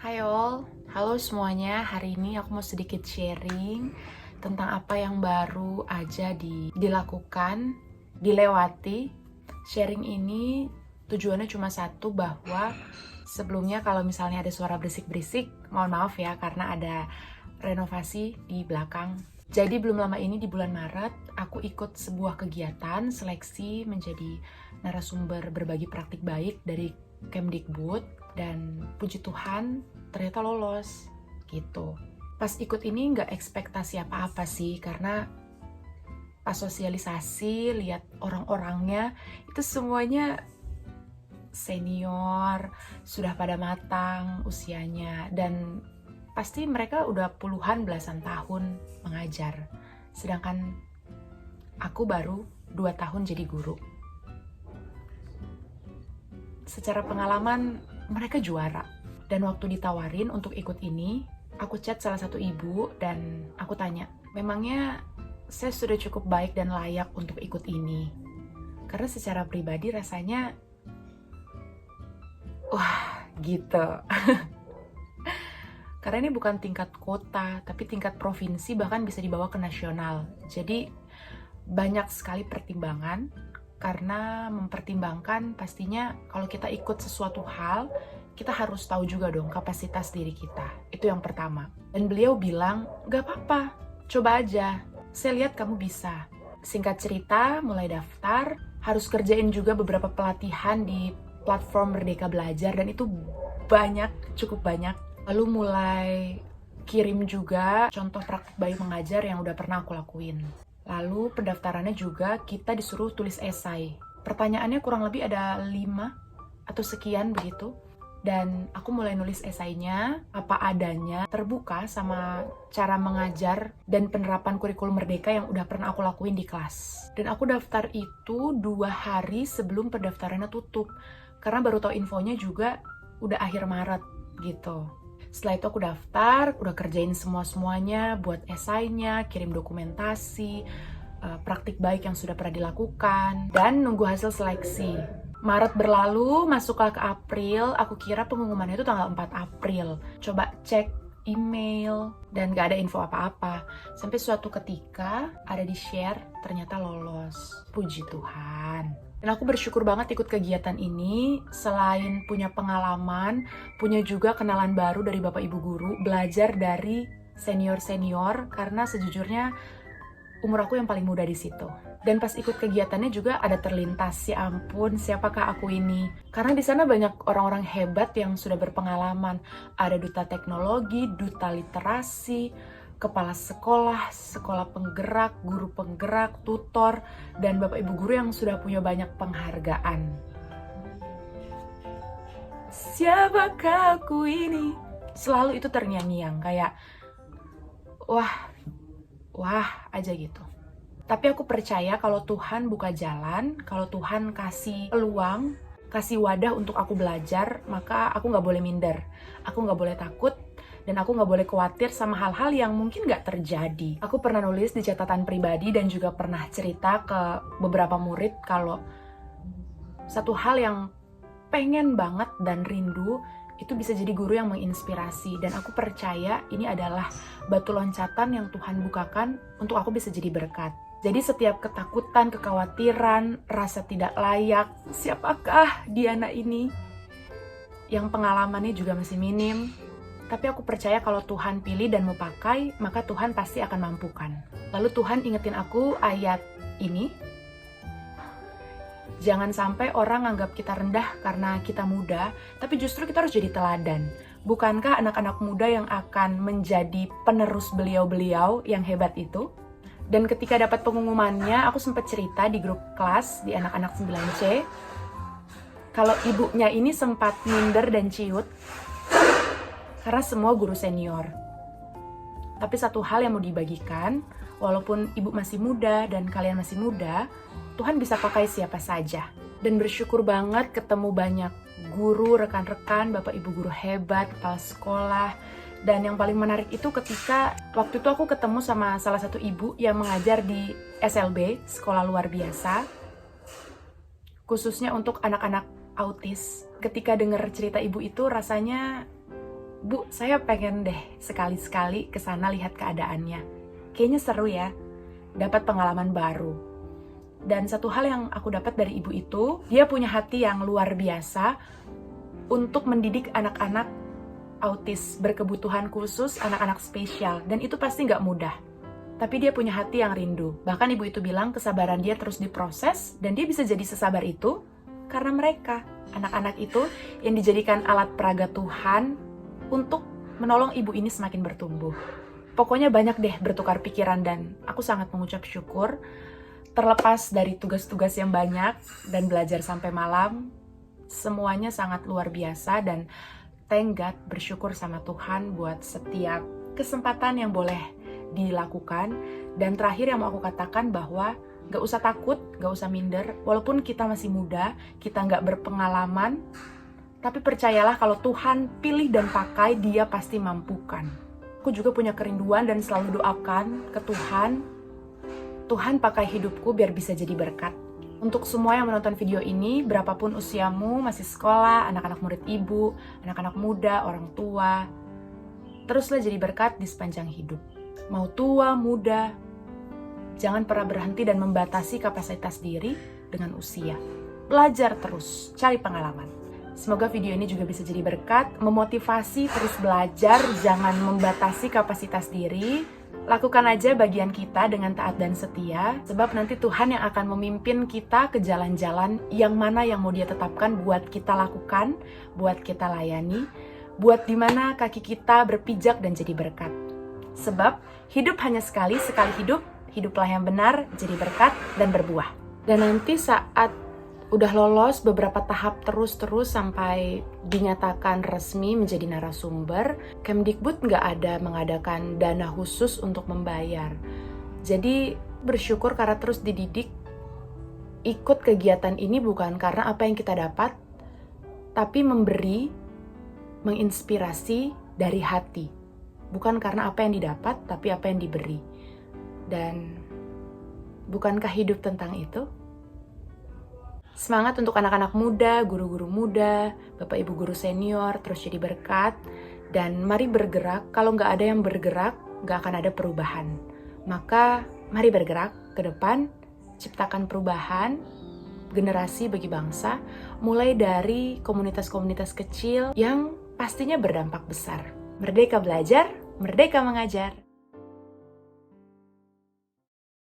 Hai all, halo semuanya. Hari ini aku mau sedikit sharing tentang apa yang baru aja dilakukan, dilewati. Sharing ini tujuannya cuma satu, bahwa sebelumnya kalau misalnya ada suara berisik-berisik, mohon maaf ya karena ada renovasi di belakang. Jadi belum lama ini di bulan Maret, aku ikut sebuah kegiatan seleksi menjadi narasumber berbagi praktik baik dari Kemdikbud. Dan puji Tuhan ternyata lolos gitu. Pas ikut ini nggak ekspektasi apa-apa sih, karena pas sosialisasi lihat orang-orangnya itu semuanya senior, sudah pada matang usianya, dan pasti mereka udah puluhan belasan tahun mengajar, sedangkan aku baru 2 tahun jadi guru. Secara pengalaman mereka juara. Dan waktu ditawarin untuk ikut ini, aku chat salah satu ibu dan aku tanya, memangnya saya sudah cukup baik dan layak untuk ikut ini? Karena secara pribadi rasanya, wah gitu. Karena ini bukan tingkat kota, tapi tingkat provinsi, bahkan bisa dibawa ke nasional. Jadi banyak sekali pertimbangan, karena mempertimbangkan pastinya kalau kita ikut sesuatu hal, kita harus tahu juga dong kapasitas diri kita. Itu yang pertama. Dan beliau bilang, gak apa-apa, coba aja. Saya lihat kamu bisa. Singkat cerita, mulai daftar, harus kerjain juga beberapa pelatihan di platform Merdeka Belajar, dan itu banyak, cukup banyak. Lalu mulai kirim juga contoh praktik baik mengajar yang udah pernah aku lakuin. Lalu pendaftarannya juga kita disuruh tulis esai. Pertanyaannya kurang lebih ada 5 atau sekian begitu. Dan aku mulai nulis esainya, apa adanya, terbuka sama cara mengajar dan penerapan kurikulum Merdeka yang udah pernah aku lakuin di kelas. Dan aku daftar itu 2 hari sebelum pendaftarannya tutup. Karena baru tahu infonya juga udah akhir Maret gitu. Setelah itu aku daftar, udah kerjain semua-semuanya, buat esainya, kirim dokumentasi, praktik baik yang sudah pernah dilakukan, dan nunggu hasil seleksi. Maret berlalu, masuklah ke April, aku kira pengumumannya itu tanggal 4 April. Coba cek email, dan gak ada info apa-apa. Sampai suatu ketika, ada di share, ternyata lolos. Puji Tuhan. Dan aku bersyukur banget ikut kegiatan ini, selain punya pengalaman, punya juga kenalan baru dari Bapak Ibu Guru, belajar dari senior-senior, karena sejujurnya umur aku yang paling muda di situ. Dan pas ikut kegiatannya juga ada terlintas, ya ampun, siapakah aku ini? Karena di sana banyak orang-orang hebat yang sudah berpengalaman. Ada duta teknologi, duta literasi, kepala sekolah, sekolah penggerak, guru penggerak, tutor, dan Bapak Ibu guru yang sudah punya banyak penghargaan. Siapakah aku ini? Selalu itu terngiang-ngiang, kayak wah aja gitu. Tapi aku percaya kalau Tuhan buka jalan, kalau Tuhan kasih peluang, kasih wadah untuk aku belajar, maka aku nggak boleh minder. Aku nggak boleh takut, dan aku nggak boleh khawatir sama hal-hal yang mungkin nggak terjadi. Aku pernah nulis di catatan pribadi dan juga pernah cerita ke beberapa murid kalau satu hal yang pengen banget dan rindu itu bisa jadi guru yang menginspirasi, dan aku percaya ini adalah batu loncatan yang Tuhan bukakan untuk aku bisa jadi berkat. Jadi setiap ketakutan, kekhawatiran, rasa tidak layak, siapakah Diana ini yang pengalamannya juga masih minim, tapi aku percaya kalau Tuhan pilih dan mau pakai, maka Tuhan pasti akan mampukan. Lalu Tuhan ingetin aku ayat ini, jangan sampai orang anggap kita rendah karena kita muda, tapi justru kita harus jadi teladan. Bukankah anak-anak muda yang akan menjadi penerus beliau-beliau yang hebat itu? Dan ketika dapat pengumumannya, aku sempat cerita di grup kelas di anak-anak 9C, kalau ibunya ini sempat minder dan ciut, karena semua guru senior. Tapi satu hal yang mau dibagikan, walaupun ibu masih muda dan kalian masih muda, Tuhan bisa pakai siapa saja. Dan bersyukur banget ketemu banyak guru, rekan-rekan, bapak ibu guru hebat, kepala sekolah. Dan yang paling menarik itu ketika waktu itu aku ketemu sama salah satu ibu yang mengajar di SLB, Sekolah Luar Biasa, khususnya untuk anak-anak autis. Ketika dengar cerita ibu itu rasanya Bu, saya pengen deh sekali-sekali ke sana lihat keadaannya. Kayaknya seru ya, dapat pengalaman baru. Dan satu hal yang aku dapat dari ibu itu, dia punya hati yang luar biasa untuk mendidik anak-anak autis berkebutuhan khusus, anak-anak spesial. Dan itu pasti nggak mudah. Tapi dia punya hati yang rindu. Bahkan ibu itu bilang kesabaran dia terus diproses, dan dia bisa jadi sesabar itu karena mereka, anak-anak itu yang dijadikan alat peraga Tuhan untuk menolong ibu ini semakin bertumbuh. Pokoknya banyak deh bertukar pikiran dan aku sangat mengucap syukur. Terlepas dari tugas-tugas yang banyak dan belajar sampai malam, semuanya sangat luar biasa dan thank God, bersyukur sama Tuhan buat setiap kesempatan yang boleh dilakukan. Dan terakhir yang mau aku katakan bahwa gak usah takut, gak usah minder, walaupun kita masih muda, kita gak berpengalaman, tapi percayalah kalau Tuhan pilih dan pakai, Dia pasti mampukan. Aku juga punya kerinduan dan selalu doakan ke Tuhan, Tuhan pakai hidupku biar bisa jadi berkat. Untuk semua yang menonton video ini, berapapun usiamu, masih sekolah, anak-anak murid ibu, anak-anak muda, orang tua, teruslah jadi berkat di sepanjang hidup. Mau tua, muda, jangan pernah berhenti dan membatasi kapasitas diri dengan usia. Belajar terus, cari pengalaman. Semoga video ini juga bisa jadi berkat, memotivasi terus belajar, jangan membatasi kapasitas diri. Lakukan aja bagian kita dengan taat dan setia, sebab nanti Tuhan yang akan memimpin kita ke jalan-jalan yang mana yang mau Dia tetapkan buat kita lakukan, buat kita layani, buat dimana kaki kita berpijak dan jadi berkat. Sebab hidup hanya sekali hidup, hiduplah yang benar, jadi berkat dan berbuah. Dan nanti saat udah lolos beberapa tahap terus sampai dinyatakan resmi menjadi narasumber, Kemdikbud nggak ada mengadakan dana khusus untuk membayar. Jadi bersyukur karena terus dididik. Ikut kegiatan ini bukan karena apa yang kita dapat, tapi memberi, menginspirasi dari hati. Bukan karena apa yang didapat, tapi apa yang diberi. Dan bukankah hidup tentang itu? Semangat untuk anak-anak muda, guru-guru muda, bapak ibu guru senior, terus jadi berkat. Dan mari bergerak, kalau nggak ada yang bergerak, nggak akan ada perubahan. Maka mari bergerak ke depan, ciptakan perubahan, generasi bagi bangsa, mulai dari komunitas-komunitas kecil yang pastinya berdampak besar. Merdeka belajar, merdeka mengajar.